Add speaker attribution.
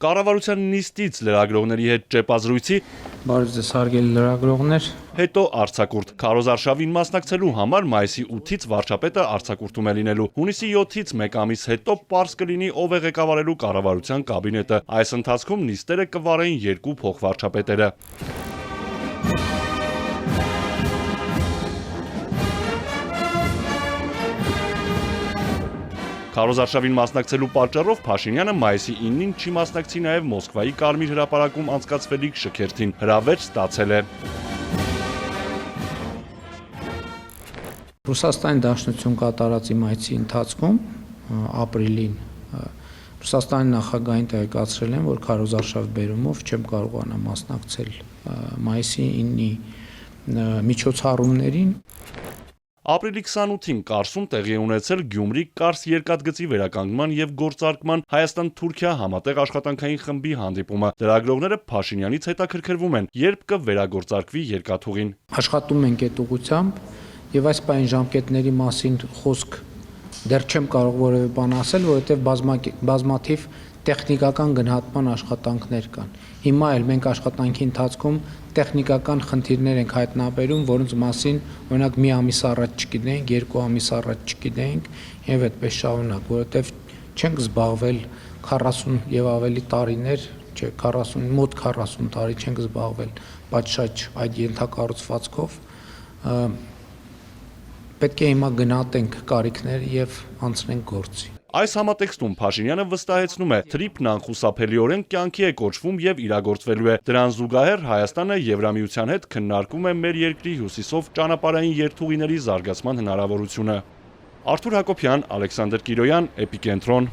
Speaker 1: Կառավարության նիստից լրագրողների հետ ճեպազրույցի
Speaker 2: Բարև ձեզ հարգելի լրագրողներ։
Speaker 1: Հետո արձակուրդ քարոզարշավին մասնակցելու համար մայիսի 8-ից վարչապետը արձակուրդում է լինելու։ Հունիսի 7-ից մեկ ամիս հետո պարզ կլինի ով է ղեկավարելու կառավարության կաբինետը։ Այս ընթացքում նիստերը կվարեն երկու փոխվարչապետերը։ Քարոզարշավին մասնակցելու պատճառով Փաշինյանը մայիսի 9-ին չի մասնակցի նաև Մոսկվայի Կարմիր հրապարակում անցկացվելիք շքերթին։ Հրավեր ստացել է։
Speaker 2: Ռուսաստանի Դաշնություն կատարած իմ այցի ընթացքում ապրիլին Ռուսաստանի նախագահին տեղեկացրել եմ, որ քարոզարշավ բերումով չեմ կարողանա մասնակցել մայիսի 9-ի միջոցառումներին։
Speaker 1: Ապրիլի 28-ին Կարսում տեղի է ունեցել Գյումրի-Կարս երկաթգծի վերականգնման եւ գործարկման Հայաստան-Թուրքիա համատեղ աշխատանքային խմբի հանդիպումը։ Լրագրողները Փաշինյանից հետաքրքրվում են, երբ կվերագործարկվի երկաթուղին։
Speaker 2: Աշխատում ենք այդ ուղղությամբ եւ այս պայն ժամկետների մասին խոսք դեռ չեմ կարող որևէ բան ասել, որովհետեւ բազմաթիվ տեխնիկական գնահատման աշխատանքներ կան։ Հիմա էլ մենք աշխատանքի ընթացքում տեխնիկական խնդիրներ ենք հայտնաբերում, որոնց մասին օրինակ մի ամիս առաջ չգիտենք, 2 ամիս առաջ չգիտենք եւ այդպես շարունակ, որովհետեւ չենք զբաղվել 40 եւ ավելի տարիներ, չէ, 40 մոտ 40 տարի չենք զբաղվել պատշաճ այդ ենթակառուցվածքով։ Պետք է հիմա գնահատենք կարիքներ եւ անցնենք գործի։
Speaker 1: Այս համատեքստում Փաշինյանը վստահեցնում է, թրիփն անխուսափելիորեն կյանքի է կոչվում եւ իրագործվելու է։ Դրան զուգահեռ Հայաստանը Եվրամիության հետ քննարկում է մեր երկրի հյուսիսով ճանապարհային երթուղիների զարգացման հնարավորությունը։ Արթուր Հակոբյան, Ալեքսանդր Կիրոյան, Էպիկենտրոն։